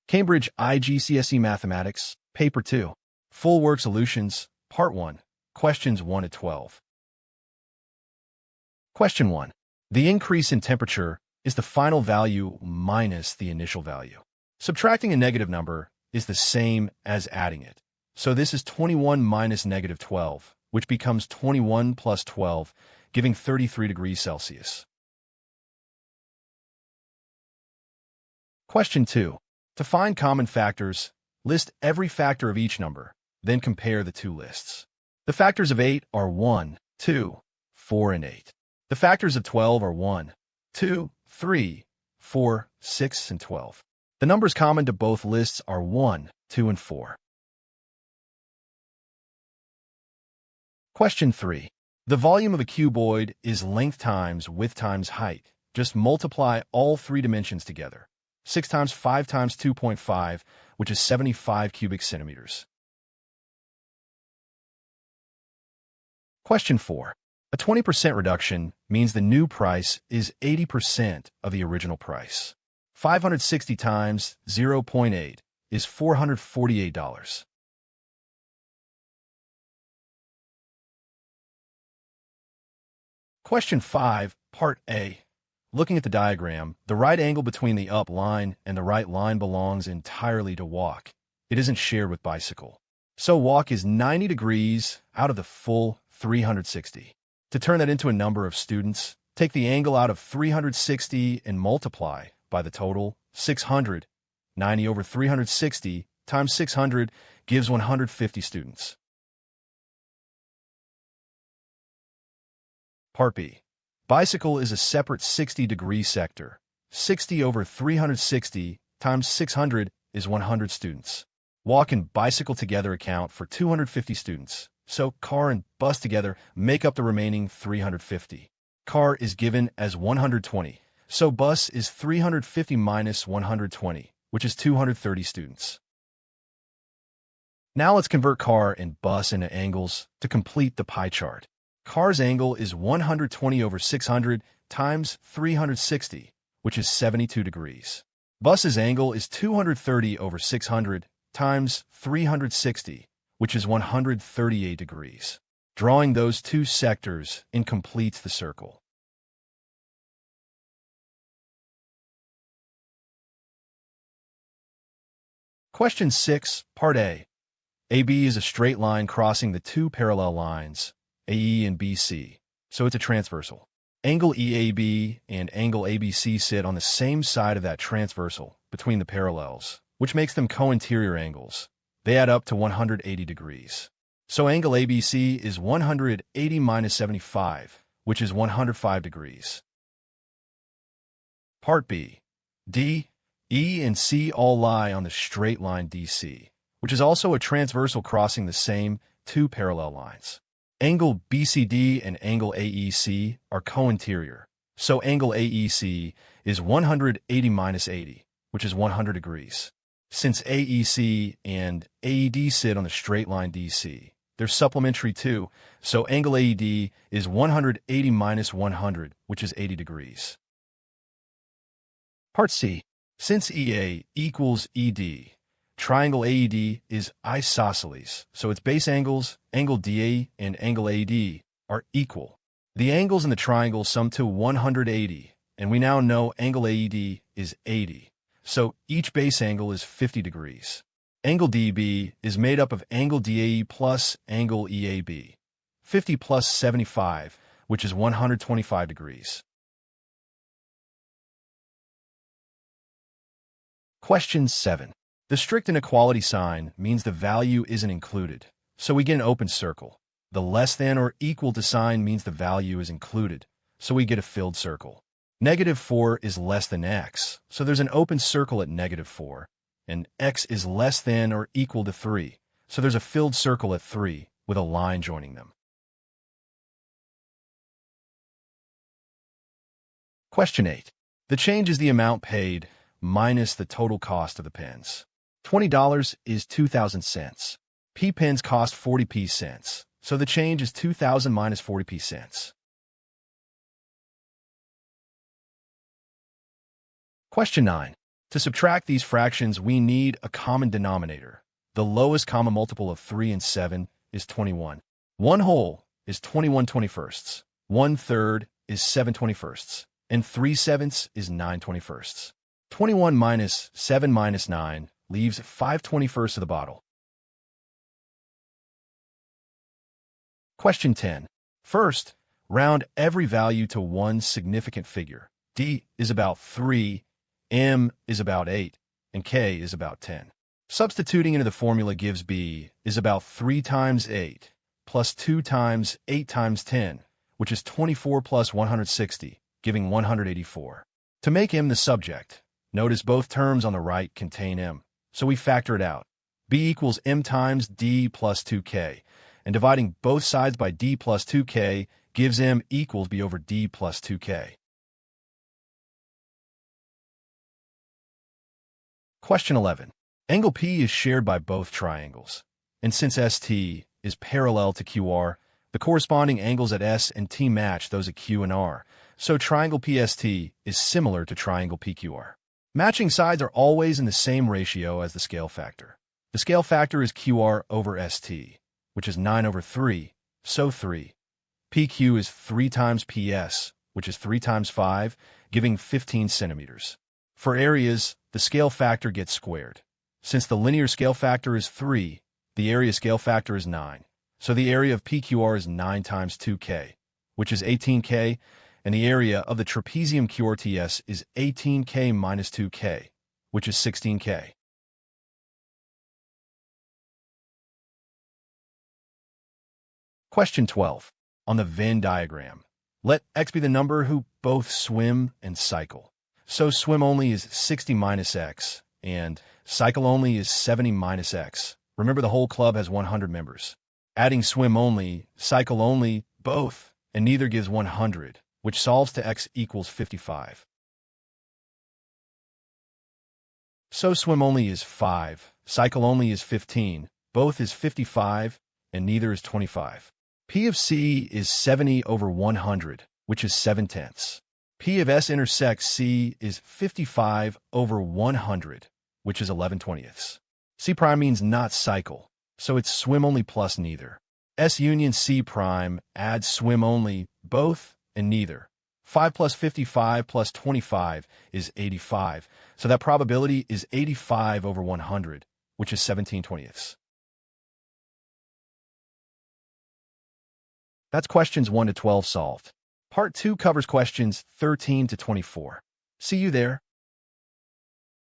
Cambridge IGCSE Mathematics, Paper 2. Full Work Solutions, Part 1, Questions 1 to 12. Question 1. The increase in temperature is the final value minus the initial value. Subtracting a negative number is the same as adding it. So this is 21 minus negative 12, which becomes 21 plus 12, giving 33 degrees Celsius. Question 2. To find common factors, list every factor of each number, then compare the two lists. The factors of 8 are 1, 2, 4, and 8. The factors of 12 are 1, 2, 3, 4, 6, and 12. The numbers common to both lists are 1, 2, and 4. Question 3. The volume of a cuboid is length times width times height. Just multiply all three dimensions together. 6 times 5 times 2.5, which is 75 cubic centimeters. Question 4. A 20% reduction means the new price is 80% of the original price. 560 times 0.8 is $448. Question 5, Part A. Looking at the diagram, the right angle between the up line and the right line belongs entirely to walk. It isn't shared with bicycle. So walk is 90 degrees out of the full 360. To turn that into a number of students, take the angle out of 360 and multiply by the total, 600. 90 over 360 times 600 gives 150 students. Part B. Bicycle is a separate 60-degree sector. 60 over 360 times 600 is 100 students. Walk and bicycle together account for 250 students, so car and bus together make up the remaining 350. Car is given as 120, so bus is 350 minus 120, which is 230 students. Now let's convert car and bus into angles to complete the pie chart. Car's angle is 120 over 600 times 360, which is 72 degrees. Bus's angle is 230 over 600 times 360, which is 138 degrees. Drawing those two sectors completes the circle. Question 6, Part A. AB is a straight line crossing the two parallel lines, AE and BC, so it's a transversal. Angle EAB and angle ABC sit on the same side of that transversal between the parallels, which makes them co-interior angles. They add up to 180 degrees. So angle ABC is 180 minus 75, which is 105 degrees. Part B. D, E, and C all lie on the straight line DC, which is also a transversal crossing the same two parallel lines. Angle BCD and angle AEC are co-interior, so angle AEC is 180 minus 80, which is 100 degrees. Since AEC and AED sit on the straight line DC, they're supplementary too, so angle AED is 180 minus 100, which is 80 degrees. Part C. Since EA equals ED, triangle AED is isosceles, so its base angles, angle DA and angle AD, are equal. The angles in the triangle sum to 180, and we now know angle AED is 80, so each base angle is 50 degrees. Angle DB is made up of angle DAE plus angle EAB, 50 plus 75, which is 125 degrees. Question 7. The strict inequality sign means the value isn't included, so we get an open circle. The less than or equal to sign means the value is included, so we get a filled circle. Negative 4 is less than x, so there's an open circle at negative 4, and x is less than or equal to 3, so there's a filled circle at 3 with a line joining them. Question 8. The change is the amount paid minus the total cost of the pens. $20 is 2,000 cents. P pens cost 40p cents, so the change is 2,000 minus 40p cents. Question 9. To subtract these fractions, we need a common denominator. The lowest common multiple of 3 and 7 is 21. 1 whole is 21 21sts. 1/3 is 7 21sts. And 3/7 is 9 21sts. 21 minus 7 minus 9 leaves 5 21sts of the bottle. Question 10. First, round every value to one significant figure. D is about 3, M is about 8, and K is about 10. Substituting into the formula gives B is about 3 times 8 plus 2 times 8 times 10, which is 24 plus 160, giving 184. To make M the subject, notice both terms on the right contain M, so we factor it out. B equals M times D plus 2K, and dividing both sides by D plus 2K gives M equals B over D plus 2K. Question 11. Angle P is shared by both triangles, and since ST is parallel to QR, the corresponding angles at S and T match those at Q and R, so triangle PST is similar to triangle PQR. Matching sides are always in the same ratio as the scale factor. The scale factor is QR over ST, which is 9 over 3, so 3. PQ is 3 times PS, which is 3 times 5, giving 15 centimeters. For areas, the scale factor gets squared. Since the linear scale factor is 3, the area scale factor is 9. So the area of PQR is 9 times 2K, which is 18K, and the area of the trapezium QRTS is 18K minus 2K, which is 16K. Question 12. On the Venn diagram, let X be the number who both swim and cycle. So swim only is 60 minus X, and cycle only is 70 minus X. Remember, the whole club has 100 members. Adding swim only, cycle only, both, and neither gives 100, which solves to X equals 55. So swim only is 5, cycle only is 15, both is 55, and neither is 25. P of C is 70 over 100, which is 7/10. P of S intersects C is 55 over 100, which is 11/20. C prime means not cycle, so it's swim only plus neither. S union C prime adds swim only, both, and neither. 5 plus 55 plus 25 is 85, so that probability is 85 over 100, which is 17/20. That's questions 1 to 12 solved. Part 2 covers questions 13 to 24. See you there.